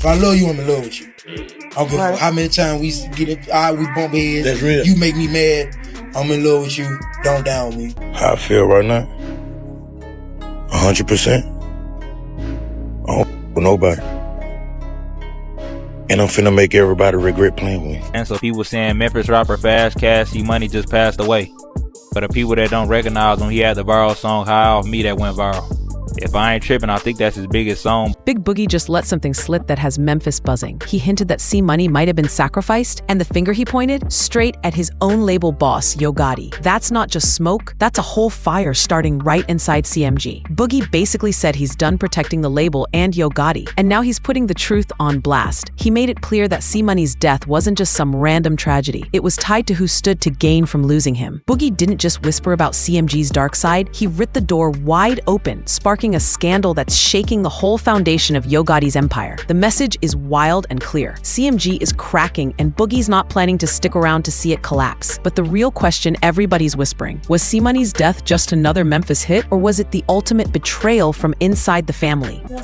If I love you, I'm in love with you. I don't give a fuck how many times we get it, we bump heads. That's real. You make me mad. I'm in love with you. Don't down me. How I feel right now? 100%. I don't with nobody. And I'm finna make everybody regret playing with me. And so people saying Memphis rapper Fast Cash, C Money just passed away. For the people that don't recognize him, he had the viral song High Off Me that went viral. If I ain't tripping, I think that's his biggest song. Big Boogie just let something slip that has Memphis buzzing. He hinted that C Money might have been sacrificed, and the finger he pointed straight at his own label boss, Yo Gotti. That's not just smoke, that's a whole fire starting right inside CMG. Boogie basically said he's done protecting the label and Yo Gotti, and now he's putting the truth on blast. He made it clear that C Money's death wasn't just some random tragedy. It was tied to who stood to gain from losing him. Boogie didn't just whisper about CMG's dark side, he ripped the door wide open, sparking a scandal that's shaking the whole foundation of Yo Gotti's empire. The message is wild and clear. CMG is cracking, and Boogie's not planning to stick around to see it collapse. But the real question everybody's whispering, was C Money's death just another Memphis hit, or was it the ultimate betrayal from inside the family? What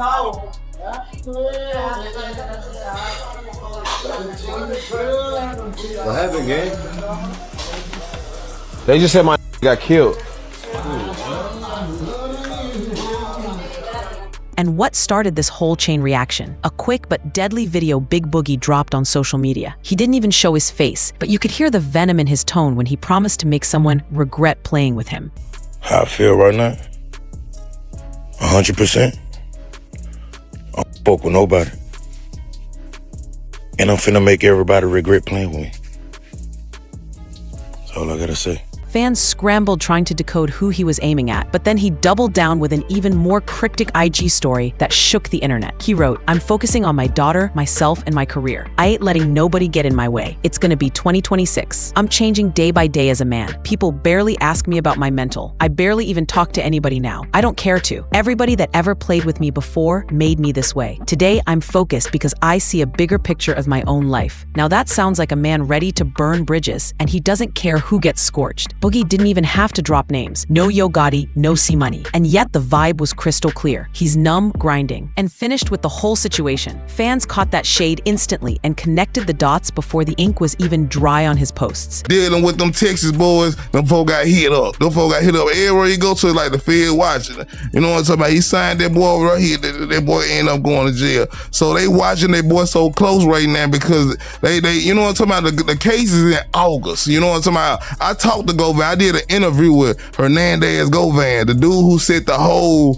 happened, gang? They just said my got killed. And what started this whole chain reaction? A quick but deadly video Big Boogie dropped on social media. He didn't even show his face, but you could hear the venom in his tone when he promised to make someone regret playing with him. How I feel right now? 100%. I don't fuck with nobody. And I'm finna make everybody regret playing with me. That's all I gotta say. Fans scrambled trying to decode who he was aiming at, but then he doubled down with an even more cryptic IG story that shook the internet. He wrote, "I'm focusing on my daughter, myself, and my career. I ain't letting nobody get in my way. It's gonna be 2026. I'm changing day by day as a man. People barely ask me about my mental. I barely even talk to anybody now. I don't care to. Everybody that ever played with me before made me this way. Today, I'm focused because I see a bigger picture of my own life." Now that sounds like a man ready to burn bridges, and he doesn't care who gets scorched. Boogie didn't even have to drop names. No Yo Gotti, no C Money. And yet the vibe was crystal clear. He's numb, grinding, and finished with the whole situation. Fans caught that shade instantly and connected the dots before the ink was even dry on his posts. Dealing with them Texas boys, them folk got hit up. Them folk got hit up everywhere you go to, like the Fed watching. You know what I'm talking about? He signed that boy right here. That boy ended up going to jail. So they watching that boy so close right now because they you know what I'm talking about? The case is in August. You know what I'm talking about? I talked to Govan. I did an interview with Hernandez Govan, the dude who set the whole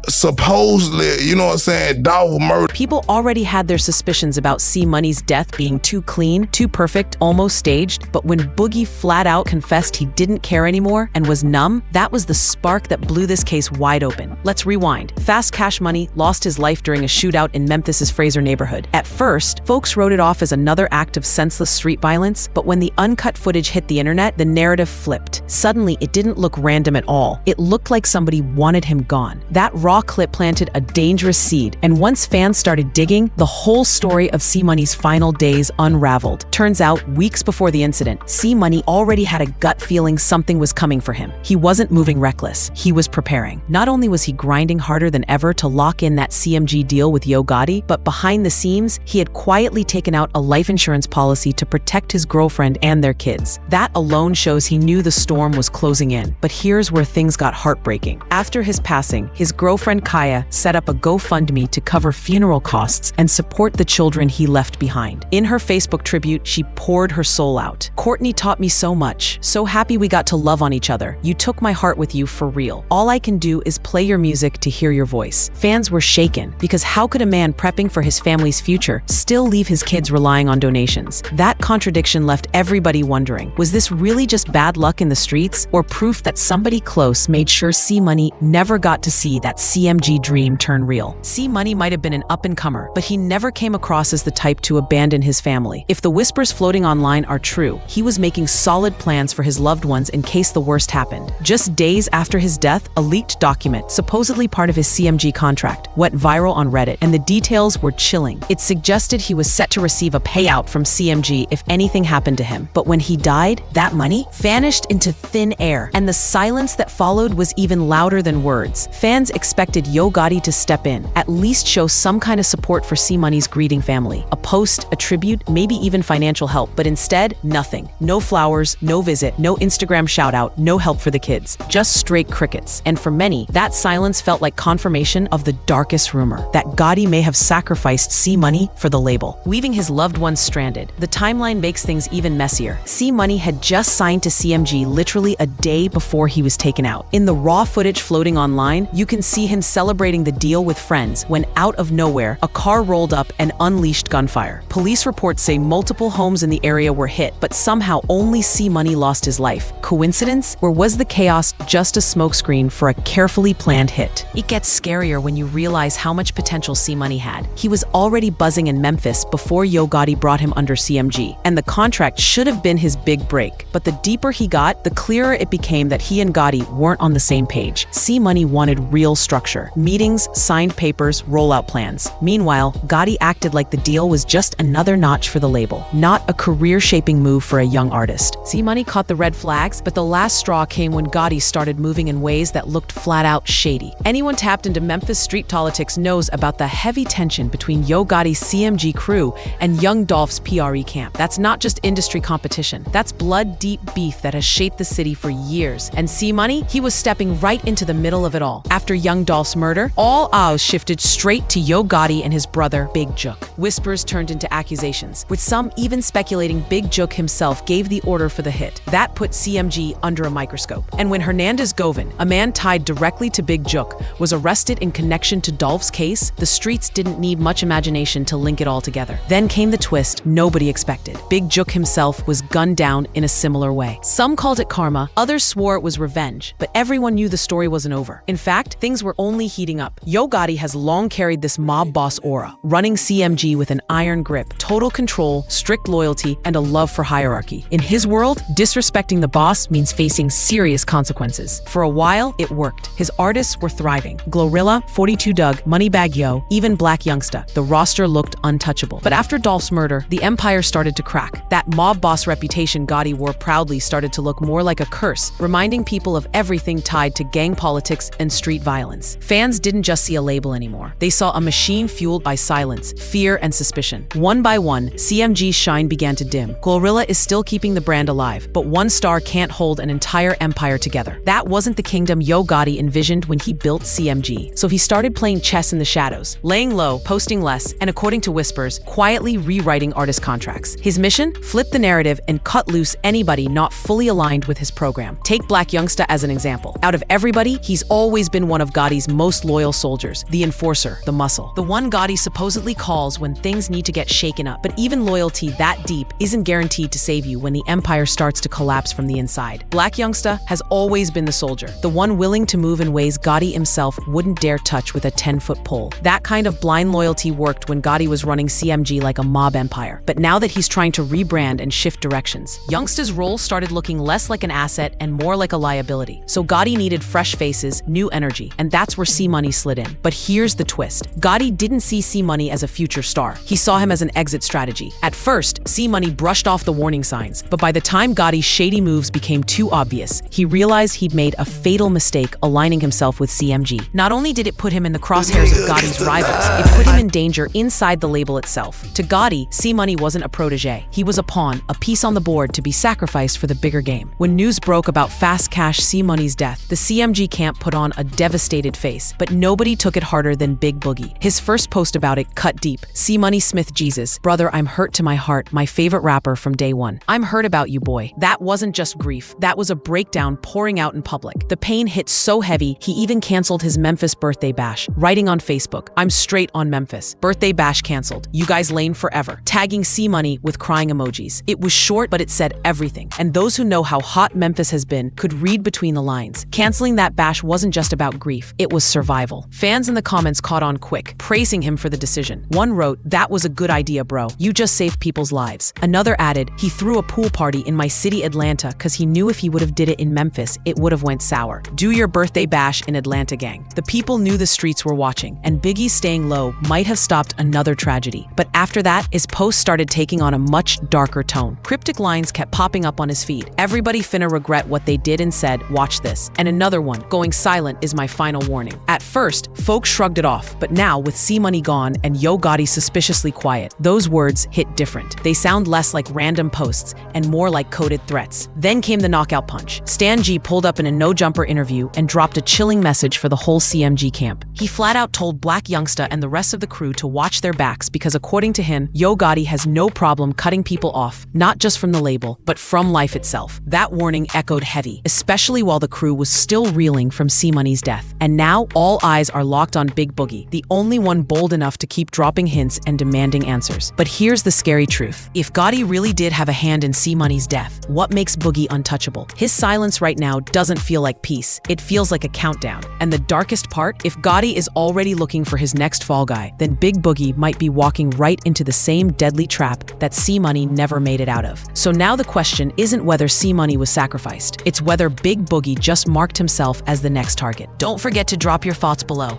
supposedly, you know what I'm saying, dog murder. People already had their suspicions about C Money's death being too clean, too perfect, almost staged, but when Boogie flat out confessed he didn't care anymore and was numb, that was the spark that blew this case wide open. Let's rewind. Fast Cash Money lost his life during a shootout in Memphis's Fraser neighborhood. At first, folks wrote it off as another act of senseless street violence, but when the uncut footage hit the internet, the narrative flipped. Suddenly, it didn't look random at all. It looked like somebody wanted him gone. That raw clip planted a dangerous seed, and once fans started digging, the whole story of C Money's final days unraveled. Turns out, weeks before the incident, C Money already had a gut feeling something was coming for him. He wasn't moving reckless, he was preparing. Not only was he grinding harder than ever to lock in that CMG deal with Yo Gotti, but behind the scenes, he had quietly taken out a life insurance policy to protect his girlfriend and their kids. That alone shows he knew the storm was closing in. But here's where things got heartbreaking. After his passing, his girlfriend Kaya set up a GoFundMe to cover funeral costs and support the children he left behind. In her Facebook tribute, she poured her soul out. "Courtney taught me so much. So happy we got to love on each other. You took my heart with you for real. All I can do is play your music to hear your voice." Fans were shaken because how could a man prepping for his family's future still leave his kids relying on donations? That contradiction left everybody wondering, was this really just bad luck in the streets or proof that somebody close made sure C Money never got to see that CMG dream turn real? C Money might have been an up-and-comer, but he never came across as the type to abandon his family. If the whispers floating online are true, he was making solid plans for his loved ones in case the worst happened. Just days after his death, a leaked document, supposedly part of his CMG contract, went viral on Reddit, and the details were chilling. It suggested he was set to receive a payout from CMG if anything happened to him. But when he died, that money vanished into thin air, and the silence that followed was even louder than words. Fans expected expected Yo Gotti to step in, at least show some kind of support for C Money's grieving family. A post, a tribute, maybe even financial help, but instead, nothing. No flowers, no visit, no Instagram shout out, no help for the kids. Just straight crickets. And for many, that silence felt like confirmation of the darkest rumor, that Gotti may have sacrificed C Money for the label, leaving his loved ones stranded. The timeline makes things even messier. C Money had just signed to CMG literally a day before he was taken out. In the raw footage floating online, you can see him celebrating the deal with friends when, out of nowhere, a car rolled up and unleashed gunfire. Police reports say multiple homes in the area were hit, but somehow only C Money lost his life. Coincidence? Or was the chaos just a smokescreen for a carefully planned hit? It gets scarier when you realize how much potential C Money had. He was already buzzing in Memphis before Yo Gotti brought him under CMG, and the contract should have been his big break. But the deeper he got, the clearer it became that he and Gotti weren't on the same page. C Money wanted real structure. Meetings, signed papers, rollout plans. Meanwhile, Gotti acted like the deal was just another notch for the label, not a career-shaping move for a young artist. C Money caught the red flags, but the last straw came when Gotti started moving in ways that looked flat-out shady. Anyone tapped into Memphis street politics knows about the heavy tension between Yo Gotti's CMG crew and Young Dolph's PRE camp. That's not just industry competition. That's blood-deep beef that has shaped the city for years. And C Money, he was stepping right into the middle of it all. After Young Dolph's murder, all eyes shifted straight to Yo Gotti and his brother, Big Jook. Whispers turned into accusations, with some even speculating Big Jook himself gave the order for the hit. That put CMG under a microscope. And when Hernandez Govan, a man tied directly to Big Jook, was arrested in connection to Dolph's case, the streets didn't need much imagination to link it all together. Then came the twist nobody expected. Big Jook himself was gunned down in a similar way. Some called it karma, others swore it was revenge, but everyone knew the story wasn't over. In fact, things were only heating up. Yo Gotti has long carried this mob boss aura, running CMG with an iron grip, total control, strict loyalty, and a love for hierarchy. In his world, disrespecting the boss means facing serious consequences. For a while, it worked. His artists were thriving. Glorilla, 42 Doug, Moneybag Yo, even Black Youngsta. The roster looked untouchable. But after Dolph's murder, the empire started to crack. That mob boss reputation Gotti wore proudly started to look more like a curse, reminding people of everything tied to gang politics and street violence. Fans didn't just see a label anymore. They saw a machine fueled by silence, fear, and suspicion. One by one, CMG's shine began to dim. Glorilla is still keeping the brand alive, but one star can't hold an entire empire together. That wasn't the kingdom Yo Gotti envisioned when he built CMG. So he started playing chess in the shadows, laying low, posting less, and according to whispers, quietly rewriting artist contracts. His mission? Flip the narrative and cut loose anybody not fully aligned with his program. Take Black Youngsta as an example. Out of everybody, he's always been one of Gotti's most loyal soldiers, the enforcer, the muscle. The one Gotti supposedly calls when things need to get shaken up. But even loyalty that deep isn't guaranteed to save you when the empire starts to collapse from the inside. Black Youngsta has always been the soldier, the one willing to move in ways Gotti himself wouldn't dare touch with a 10-foot pole. That kind of blind loyalty worked when Gotti was running CMG like a mob empire. But now that he's trying to rebrand and shift directions, Youngsta's role started looking less like an asset and more like a liability. So Gotti needed fresh faces, new energy, and that's where C Money slid in. But here's the twist. Gotti didn't see C Money as a future star. He saw him as an exit strategy. At first, C Money brushed off the warning signs, but by the time Gotti's shady moves became too obvious, he realized he'd made a fatal mistake aligning himself with CMG. Not only did it put him in the crosshairs of Gotti's rivals, it put him in danger inside the label itself. To Gotti, C Money wasn't a protege. He was a pawn, a piece on the board to be sacrificed for the bigger game. When news broke about Fast Cash C Money's death, the CMG camp put on a devastated face, but nobody took it harder than Big Boogie. His first post about it cut deep. C Money Smith Jesus, brother, I'm hurt to my heart, my favorite rapper from day one. I'm hurt about you, boy. That wasn't just grief. That was a breakdown pouring out in public. The pain hit so heavy, he even canceled his Memphis birthday bash, writing on Facebook, I'm straight on Memphis. Birthday bash canceled. You guys lane forever. Tagging C Money with crying emojis. It was short, but it said everything. And those who know how hot Memphis has been could read between the lines. Canceling that bash wasn't just about grief. It was survival. Fans in the comments caught on quick, praising him for the decision. One wrote, wrote, "That was a good idea, bro. You just saved people's lives." Another added, "He threw a pool party in my city, Atlanta, cause he knew if he would have did it in Memphis, it would have went sour. Do your birthday bash in Atlanta, gang." The people knew the streets were watching, and Biggie's staying low might have stopped another tragedy. But after that, his post started taking on a much darker tone. Cryptic lines kept popping up on his feed. "Everybody finna regret what they did and said, watch this." And another one, "Going silent is my final warning." At first, folks shrugged it off, but now with C-Money gone and Yo Gotti suspiciously quiet, those words hit different. They sound less like random posts and more like coded threats. Then came the knockout punch. Stan G pulled up in a no-jumper interview and dropped a chilling message for the whole CMG camp. He flat out told Black Youngsta and the rest of the crew to watch their backs because according to him, Yo Gotti has no problem cutting people off, not just from the label, but from life itself. That warning echoed heavy, especially while the crew was still reeling from C-Money's death. And now, all eyes are locked on Big Boogie, the only one bold enough to keep dropping hints and demanding answers. But here's the scary truth. If Gotti really did have a hand in C-Money's death, what makes Boogie untouchable? His silence right now doesn't feel like peace. It feels like a countdown. And the darkest part, if Gotti is already looking for his next fall guy, then Big Boogie might be walking right into the same deadly trap that C-Money never made it out of. So now the question isn't whether C-Money was sacrificed. It's whether Big Boogie just marked himself as the next target. Don't forget to drop your thoughts below.